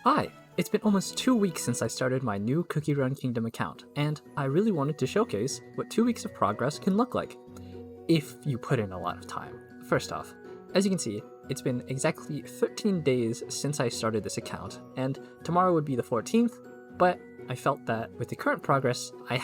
Hi! It's been almost 2 weeks since I started my new Cookie Run Kingdom account, and I really wanted to showcase what 2 weeks of progress can look like, if you put in a lot of time. First off, as you can see, it's been exactly 13 days since I started this account, and tomorrow would be the 14th, but I felt that with the current progress I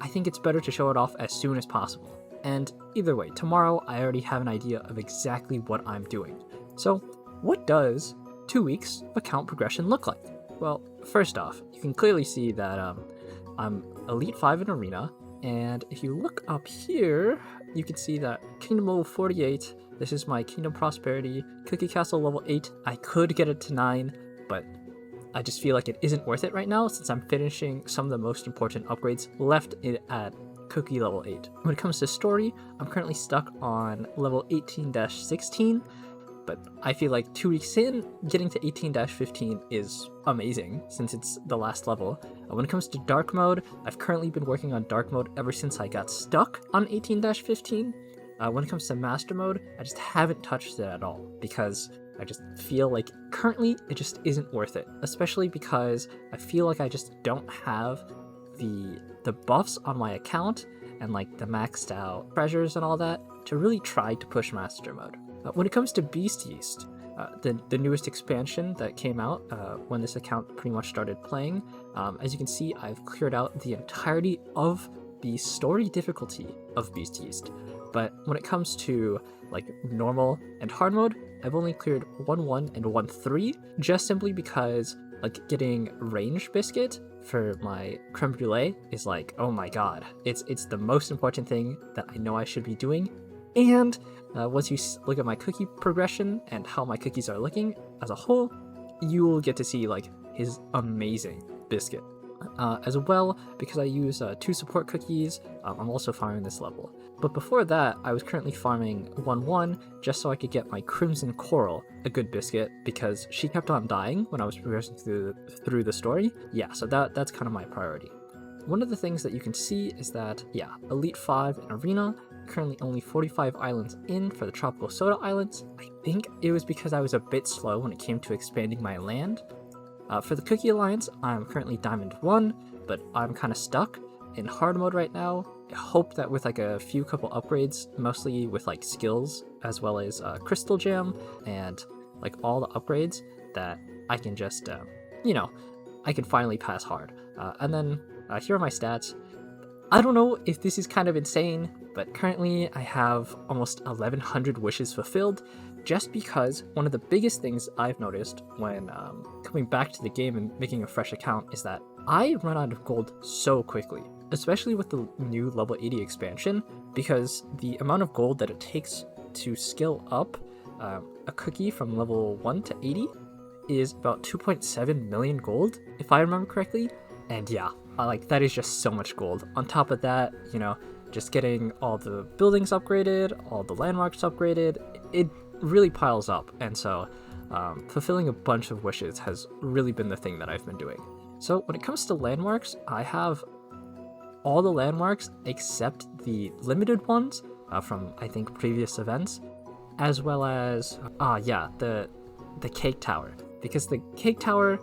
think it's better to show it off as soon as possible. And either way, tomorrow I already have an idea of exactly what I'm doing. So, what does 2 weeks of account progression look like? Well, first off, you can clearly see that I'm Elite 5 in Arena, and if you look up here, you can see that Kingdom level 48, this is my Kingdom Prosperity, Cookie Castle level 8, I could get it to 9, but I just feel like it isn't worth it right now since I'm finishing some of the most important upgrades left at Cookie level 8. When it comes to story, I'm currently stuck on level 18-16, but I feel like 2 weeks in, getting to 18-15 is amazing since it's the last level. When it comes to dark mode, I've currently been working on dark mode ever since I got stuck on 18-15. When it comes to master mode, I just haven't touched it at all because I just feel like currently it just isn't worth it, especially because I feel like I just don't have the buffs on my account and like the maxed out treasures and all that to really try to push master mode. When it comes to Beast Yeast, the newest expansion that came out when this account pretty much started playing, as you can see, I've cleared out the entirety of the story difficulty of Beast Yeast. But when it comes to like normal and hard mode, I've only cleared 1-1 and 1-3, just simply because like getting range biscuit for my creme brulee is like, oh my god, it's the most important thing that I know I should be doing. And once you look at my cookie progression and how my cookies are looking as a whole, you will get to see like his amazing biscuit. As well, because I use 2 support cookies, I'm also farming this level. But before that, I was currently farming 1-1 just so I could get my Crimson Coral, a good biscuit, because she kept on dying when I was progressing through the story. Yeah, so that's kind of my priority. One of the things that you can see is that, yeah, Elite 5 in Arena, currently only 45 islands in for the Tropical Soda Islands. I think it was because I was a bit slow when it came to expanding my land. For the Cookie Alliance, I'm currently Diamond 1, but I'm kind of stuck in hard mode right now. I hope that with like a few couple upgrades, mostly with like skills, as well as Crystal Gem, and like all the upgrades, that I can just, I can finally pass hard. And then here are my stats. I don't know if this is kind of insane, but currently I have almost 1100 wishes fulfilled, just because one of the biggest things I've noticed when coming back to the game and making a fresh account is that I run out of gold so quickly, especially with the new level 80 expansion, because the amount of gold that it takes to skill up a cookie from level 1 to 80 is about 2.7 million gold, if I remember correctly, and yeah, like that is just so much gold. On top of that, just getting all the buildings upgraded, all the landmarks upgraded, it really piles up, and so fulfilling a bunch of wishes has really been the thing that I've been doing. So when it comes to landmarks, I have all the landmarks except the limited ones from I think previous events, as well as the cake tower, because the cake tower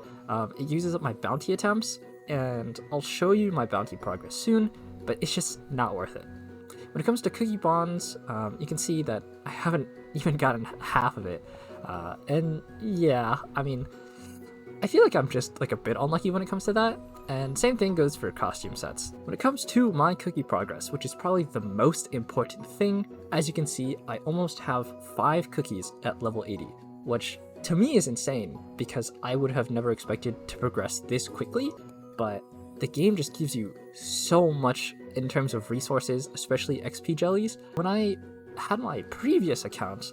it uses up my bounty attempts, and I'll show you my bounty progress soon, but it's just not worth it. When it comes to cookie bonds, you can see that I haven't even gotten half of it, and yeah, I mean, I feel like I'm just like a bit unlucky when it comes to that, and same thing goes for costume sets. When it comes to my cookie progress, which is probably the most important thing, as you can see, I almost have 5 cookies at level 80, which to me is insane because I would have never expected to progress this quickly, but the game just gives you so much in terms of resources, especially XP jellies. When I had my previous account,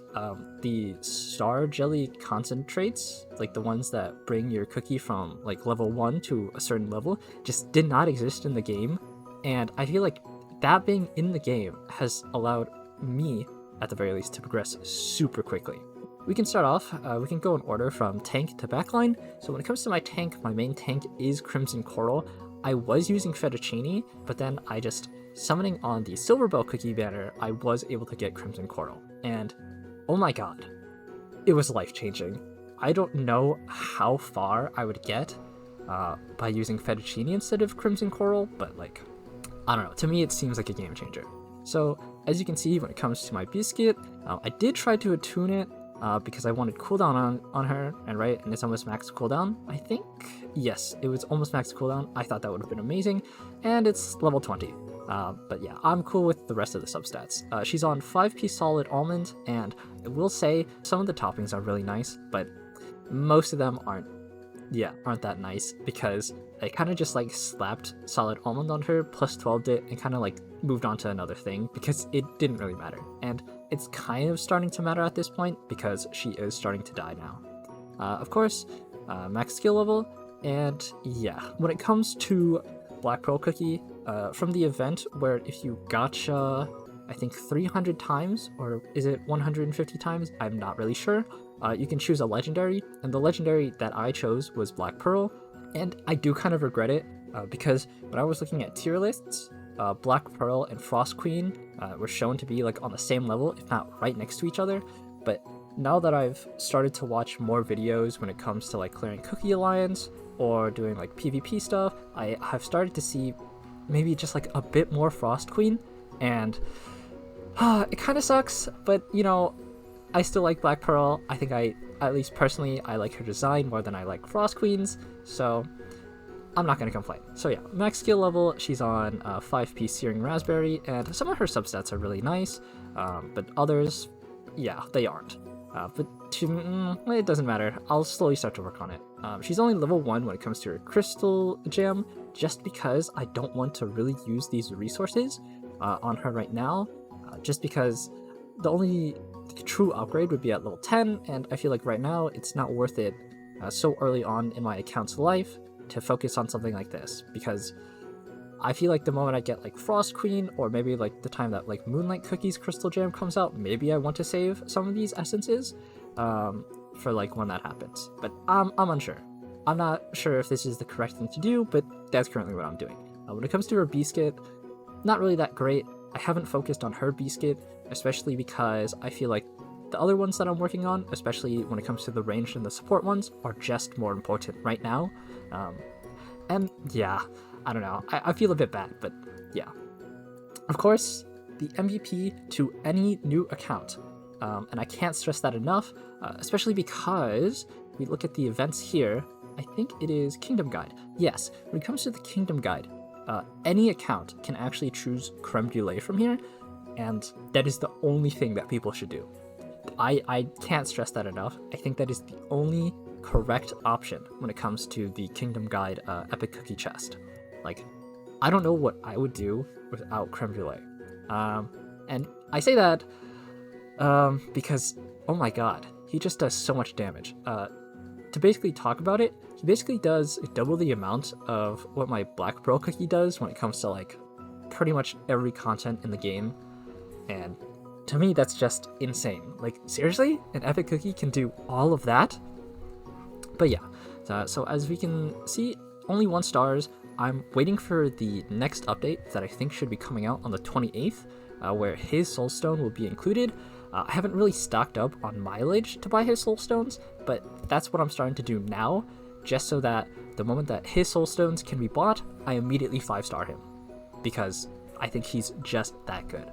the star jelly concentrates, like the ones that bring your cookie from like level 1 to a certain level, just did not exist in the game, and I feel like that being in the game has allowed me, at the very least, to progress super quickly. We can start off, we can go in order from tank to backline. So when it comes to my tank, my main tank is Crimson Coral. I was using Fettuccine, but then I just, summoning on the Silver Bell cookie banner, I was able to get Crimson Coral. And oh my god, it was life-changing. I don't know how far I would get by using fettuccine instead of crimson coral, but like, I don't know, to me it seems like a game changer. So as you can see, when it comes to my biscuit, I did try to attune it because I wanted cooldown on her, and it's almost max cooldown, I think. Yes, it was almost max cooldown. I thought that would have been amazing, and it's level 20. But yeah, I'm cool with the rest of the substats. She's on 5-piece solid almond, and I will say some of the toppings are really nice, but most of them aren't that nice, because I kind of just like slapped solid almond on her, plus 12'd it, and kind of like moved on to another thing because it didn't really matter. And it's kind of starting to matter at this point because she is starting to die now. Of course, max skill level, and yeah, when it comes to Black Pearl Cookie, from the event where if you gacha, I think 300 times, or is it 150 times? I'm not really sure. You can choose a legendary, and the legendary that I chose was Black Pearl, and I do kind of regret it because when I was looking at tier lists, Black Pearl and Frost Queen were shown to be like on the same level, if not right next to each other. But now that I've started to watch more videos when it comes to like clearing Cookie Alliance or doing like PvP stuff, I have started to see maybe just like a bit more Frost Queen, and it kind of sucks, but you know, I still like Black Pearl. I think at least personally, I like her design more than I like Frost Queen's, so I'm not going to complain. So yeah, max skill level, she's on 5-piece Searing Raspberry, and some of her substats are really nice, but others, yeah, they aren't. But it doesn't matter. I'll slowly start to work on it. She's only level 1 when it comes to her Crystal Gem, just because I don't want to really use these resources on her right now, just because the only true upgrade would be at level 10, and I feel like right now it's not worth it so early on in my account's life to focus on something like this, because I feel like the moment I get like Frost Queen, or maybe like the time that like Moonlight Cookies Crystal Gem comes out, maybe I want to save some of these essences for like when that happens. But I'm unsure. I'm not sure if this is the correct thing to do, but that's currently what I'm doing. When it comes to her biscuit, not really that great. I haven't focused on her biscuit, especially because I feel like the other ones that I'm working on, especially when it comes to the ranged and the support ones, are just more important right now. And yeah, I don't know, I feel a bit bad, but yeah. Of course, the MVP to any new account, and I can't stress that enough, especially because we look at the events here, I think it is Kingdom Guide. Yes, when it comes to the Kingdom Guide, any account can actually choose Creme Brulee from here, and that is the only thing that people should do. I can't stress that enough. I think that is the only correct option when it comes to the Kingdom Guide Epic Cookie Chest. Like, I don't know what I would do without Creme Brulee. And I say that because, oh my god, he just does so much damage. To basically talk about it, he basically does double the amount of what my Black Pearl Cookie does when it comes to like pretty much every content in the game. And to me, that's just insane. Like, seriously? An Epic Cookie can do all of that? But yeah, so as we can see, only 1 stars. I'm waiting for the next update that I think should be coming out on the 28th, where his Soulstone will be included. I haven't really stocked up on mileage to buy his Soulstones, but that's what I'm starting to do now, just so that the moment that his Soulstones can be bought, I immediately 5-star him, because I think he's just that good.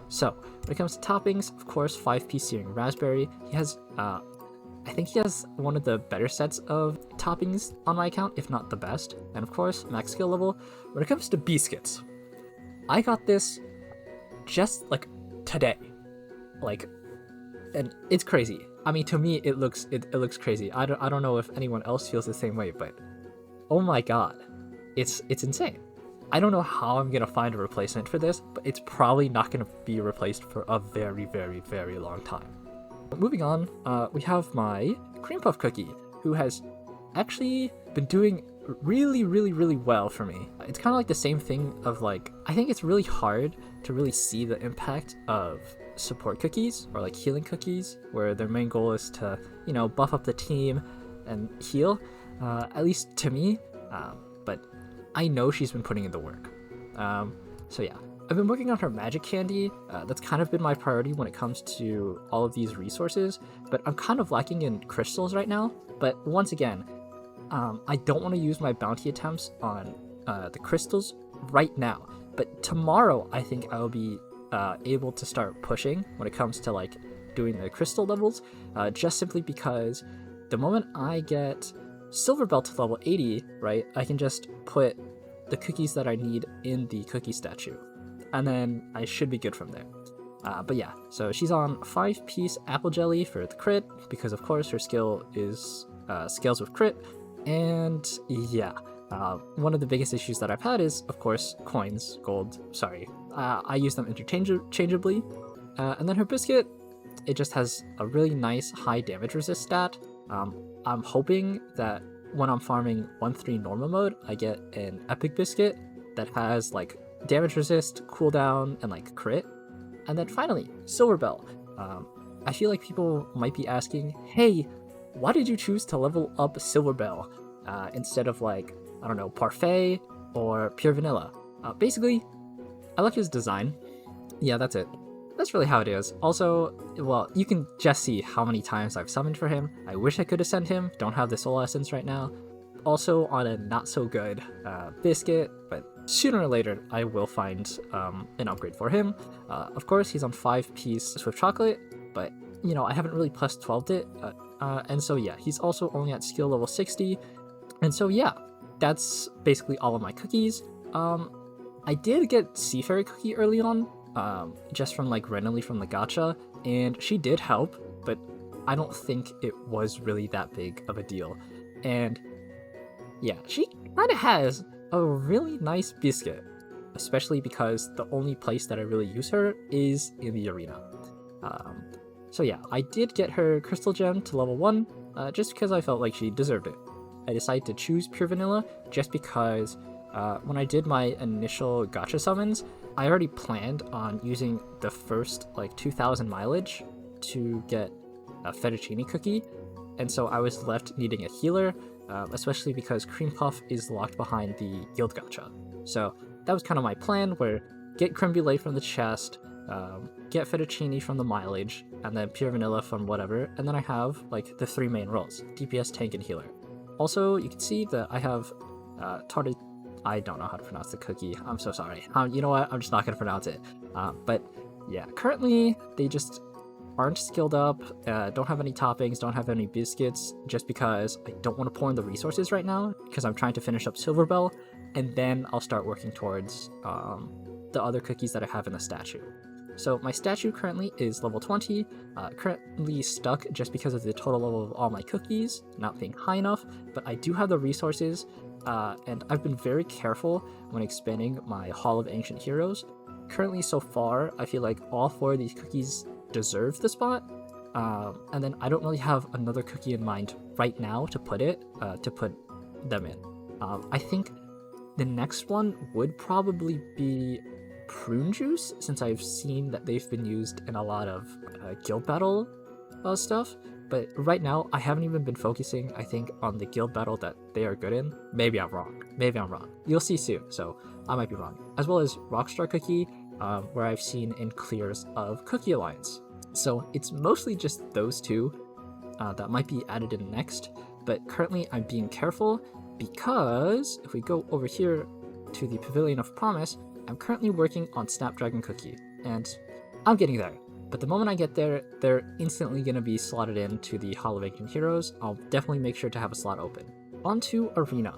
So, when it comes to toppings, of course, 5-piece Searing Raspberry. He has, I think he has one of the better sets of toppings on my account, if not the best. And of course, max skill level. When it comes to biscuits, I got this just like today. Like, and it's crazy. I mean, to me, it looks crazy. I don't know if anyone else feels the same way, but oh my god, it's insane. I don't know how I'm gonna find a replacement for this, but it's probably not gonna be replaced for a very, very, very long time. Moving on, we have my Cream Puff Cookie, who has actually been doing really, really, really well for me. It's kind of like the same thing of like, I think it's really hard to really see the impact of support cookies or like healing cookies, where their main goal is to, you know, buff up the team and heal, at least to me, but I know she's been putting in the work. So yeah, I've been working on her magic candy. That's kind of been my priority when it comes to all of these resources, but I'm kind of lacking in crystals right now. But once again, I don't want to use my bounty attempts on the crystals right now. But tomorrow, I think I will be able to start pushing when it comes to like doing the crystal levels, just simply because the moment I get silver belt to level 80, right, I can just put the cookies that I need in the cookie statue, and then I should be good from there. But yeah, so she's on 5-piece apple jelly for the crit, because of course her skill is scales with crit, and yeah, one of the biggest issues that I've had is, of course, coins, gold, sorry, I use them interchangeably, and then her biscuit, it just has a really nice high damage resist stat. I'm hoping that when I'm farming 1-3 normal mode, I get an epic biscuit that has like damage resist, cooldown, and like crit. And then finally, Silver Bell. I feel like people might be asking, hey, why did you choose to level up Silver Bell instead of like, I don't know, Parfait or Pure Vanilla? Basically, I like his design. Yeah, that's it. That's really how it is. Also, well, you can just see how many times I've summoned for him. I wish I could ascend him. Don't have the soul essence right now. Also on a not so good biscuit, but sooner or later I will find an upgrade for him. Of course, he's on 5-piece Swift Chocolate, but you know, I haven't really plus 12'd it. And so yeah, he's also only at skill level 60. And so yeah, that's basically all of my cookies. I did get Sea Fairy Cookie early on, just from like randomly from the gacha, and she did help, but I don't think it was really that big of a deal. And yeah, she kind of has a really nice biscuit, especially because the only place that I really use her is in the arena. So yeah, I did get her Crystal Gem to level 1, just because I felt like she deserved it. I decided to choose Pure Vanilla just because when I did my initial gacha summons, I already planned on using the first like 2,000 mileage to get a fettuccine cookie, and so I was left needing a healer, especially because Cream Puff is locked behind the guild gacha. So that was kind of my plan, where get creme brulee from the chest, get fettuccine from the mileage, and then Pure Vanilla from whatever, and then I have like the 3 main roles, DPS, tank, and healer. Also, you can see that I have tarted. I don't know how to pronounce the cookie. I'm so sorry. You know what? I'm just not going to pronounce it. But yeah, currently they just aren't skilled up, don't have any toppings, don't have any biscuits, just because I don't want to pour in the resources right now, because I'm trying to finish up Silver Bell, and then I'll start working towards the other cookies that I have in the statue. So my statue currently is level 20, currently stuck just because of the total level of all my cookies not being high enough, but I do have the resources. And I've been very careful when expanding my Hall of Ancient Heroes. Currently, so far, I feel like all 4 of these cookies deserve the spot, and then I don't really have another cookie in mind right now to put them in. I think the next one would probably be Prune Juice, since I've seen that they've been used in a lot of guild battle stuff. But right now, I haven't even been focusing, I think, on the guild battle that they are good in. Maybe I'm wrong. You'll see soon, so I might be wrong. As well as Rockstar Cookie, where I've seen in clears of Cookie Alliance. So it's mostly just those 2 that might be added in next. But currently, I'm being careful because if we go over here to the Pavilion of Promise, I'm currently working on Snapdragon Cookie, and I'm getting there. But the moment I get there, they're instantly going to be slotted into the Hall of Ancient Heroes. I'll definitely make sure to have a slot open. On to Arena.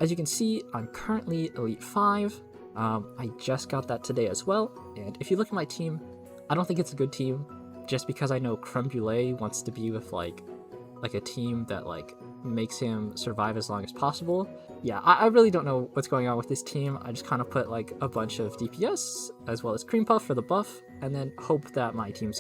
As you can see, I'm currently Elite 5. I just got that today as well. And if you look at my team, I don't think it's a good team, just because I know Creme Brulee wants to be with like a team that like makes him survive as long as possible. Yeah, I really don't know what's going on with this team. I just kind of put like a bunch of DPS as well as Cream Puff for the buff, and then hope that my team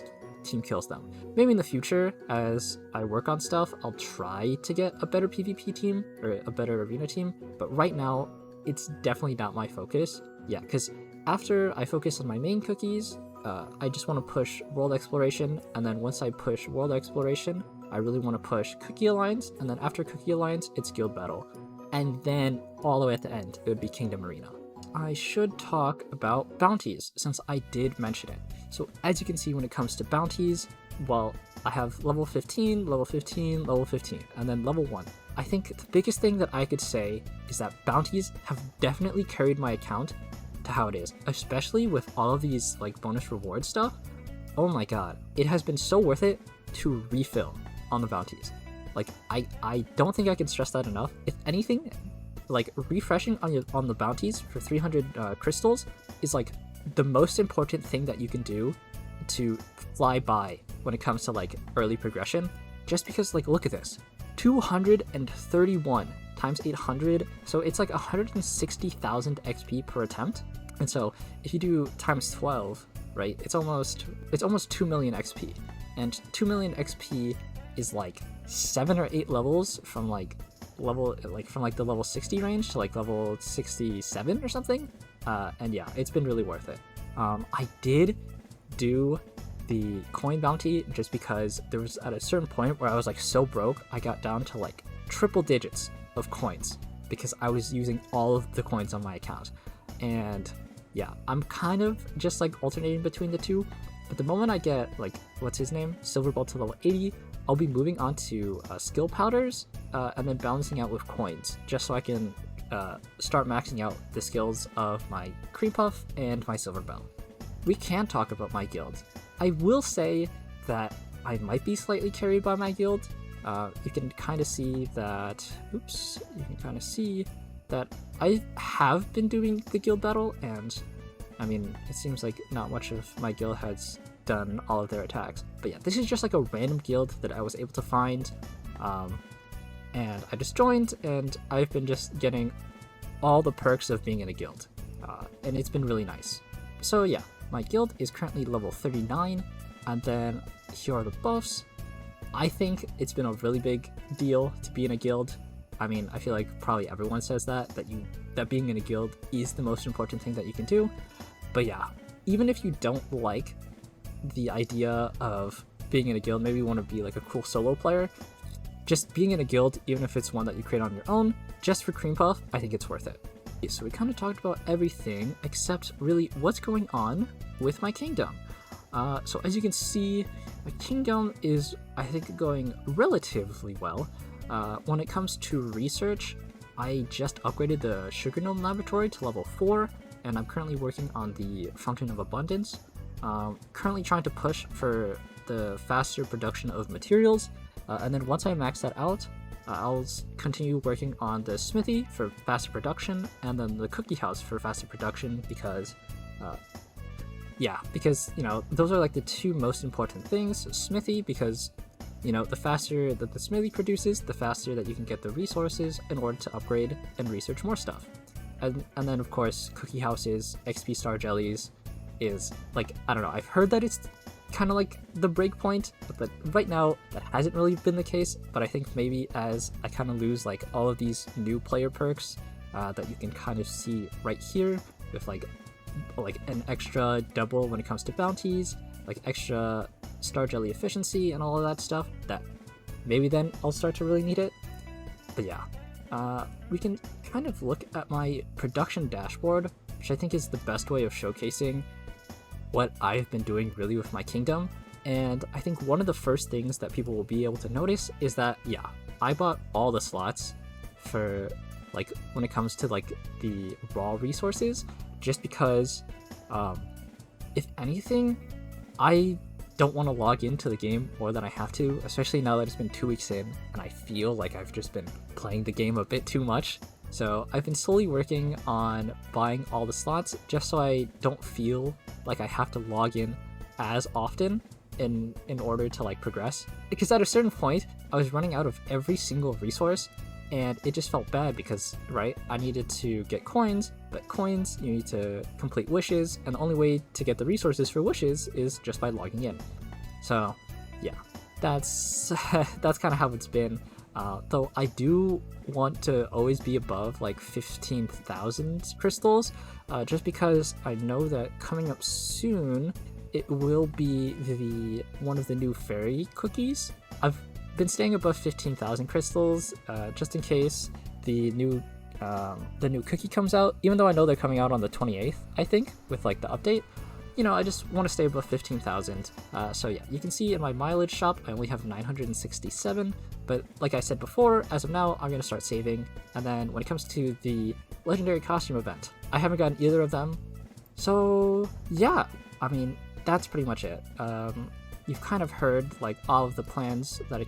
kills them. Maybe in the future, as I work on stuff, I'll try to get a better PvP team or a better arena team, but right now it's definitely not my focus. Yeah, because after I focus on my main cookies, I just want to push world exploration, and then once I push world exploration, I really want to push Cookie Alliance, and then after Cookie Alliance, it's guild battle. And then all the way at the end, it would be Kingdom Arena. I should talk about bounties, since I did mention it. So as you can see, when it comes to bounties, well, I have level 15, level 15, level 15, and then level 1. I think the biggest thing that I could say is that bounties have definitely carried my account to how it is, especially with all of these like bonus reward stuff. Oh my god, it has been so worth it to refill on the bounties. Like, I don't think I can stress that enough. If anything, like refreshing on the bounties for 300 crystals is like the most important thing that you can do to fly by when it comes to like early progression. Just because, like, look at this, 231 times 800, so it's like 160,000 XP per attempt. And so if you do times 12, right, it's almost 2 million XP, and 2 million XP is like 7 or 8 levels from the level 60 range to like level 67 or something. And yeah, it's been really worth it. I did do the coin bounty just because there was at a certain point where I was like so broke, I got down to like triple digits of coins because I was using all of the coins on my account. And yeah, I'm kind of just like alternating between the two, but the moment I get like, what's his name, silver belt to level 80, I'll be moving on to skill powders and then balancing out with coins, just so I can start maxing out the skills of my cream puff and my silver belt. We can talk about my guild. I will say that I might be slightly carried by my guild. You can kind of see that, I have been doing the guild battle, and I mean, it seems like not much of my guild has done all of their attacks. But yeah, this is just like a random guild that I was able to find, and I just joined, and I've been just getting all the perks of being in a guild, and it's been really nice. So yeah, my guild is currently level 39, and then here are the buffs. I think it's been a really big deal to be in a guild. I mean, I feel like probably everyone says that being in a guild is the most important thing that you can do. But yeah, even if you don't like the idea of being in a guild, maybe you want to be like a cool solo player, just being in a guild, even if it's one that you create on your own, just for cream puff, I think it's worth it. Okay, so we kind of talked about everything except really what's going on with my kingdom. So as you can see, my kingdom is, I think, going relatively well. When it comes to research, I just upgraded the Sugar Gnome Laboratory to level 4, and I'm currently working on the Fountain of Abundance. Currently trying to push for the faster production of materials, and then once I max that out, I'll continue working on the smithy for faster production, and then the cookie house for faster production, because you know, those are like the two most important things. Smithy, because you know, the faster that the smithy produces, the faster that you can get the resources in order to upgrade and research more stuff. And then of course, cookie houses, XP star jellies is like, I don't know, I've heard that it's kind of like the break point, but right now that hasn't really been the case. But I think maybe as I kind of lose like all of these new player perks that you can kind of see right here with like an extra double when it comes to bounties, like extra star jelly efficiency and all of that stuff, that maybe then I'll start to really need it. But yeah, we can kind of look at my production dashboard, which I think is the best way of showcasing what I've been doing really with my kingdom. And I think one of the first things that people will be able to notice is that, yeah, I bought all the slots for like when it comes to like the raw resources, just because if anything, I don't want to log into the game more than I have to, especially now that it's been 2 weeks in and I feel like I've just been playing the game a bit too much. So I've been slowly working on buying all the slots just so I don't feel like I have to log in as often in order to like progress. Because at a certain point, I was running out of every single resource, and it just felt bad because, right, I needed to get coins, but coins, you need to complete wishes, and the only way to get the resources for wishes is just by logging in. So yeah, that's kind of how it's been. Though I do want to always be above like 15,000 crystals, just because I know that coming up soon, it will be one of the new fairy cookies. I've been staying above 15,000 crystals, just in case the new the new cookie comes out, even though I know they're coming out on the 28th, I think, with like the update. I just want to stay above 15,000. So yeah, you can see in my mileage shop, I only have 967, but like I said before, as of now, I'm going to start saving. And then when it comes to the legendary costume event, I haven't gotten either of them. So yeah, I mean, that's pretty much it. You've kind of heard like all of the plans that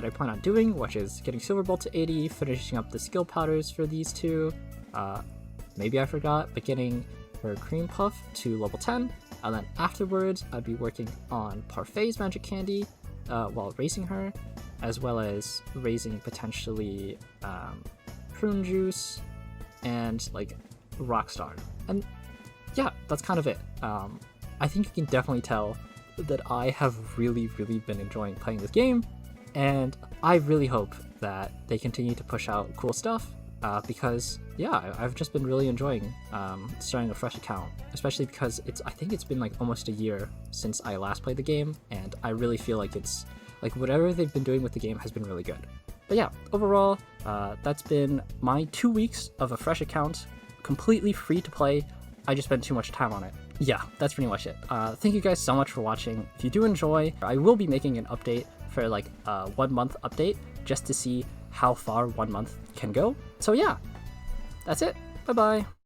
I plan on doing, which is getting Silver Bolt to 80, finishing up the skill powders for these two. Maybe I forgot, but getting her Cream Puff to level 10, and then afterwards I'd be working on Parfait's Magic Candy while raising her, as well as raising potentially Prune Juice and like Rockstar. And yeah, that's kind of it. I think you can definitely tell that I have really been enjoying playing this game, and I really hope that they continue to push out cool stuff. Because yeah, I've just been really enjoying starting a fresh account, especially because I think it's been like almost a year since I last played the game, and I really feel like it's like whatever they've been doing with the game has been really good. But yeah, overall, that's been my 2 weeks of a fresh account, completely free to play. I just spent too much time on it. Yeah, that's pretty much it. Thank you guys so much for watching. If you do enjoy, I will be making an update for like a 1 month update just to see how far 1 month can go. So yeah, that's it. Bye bye.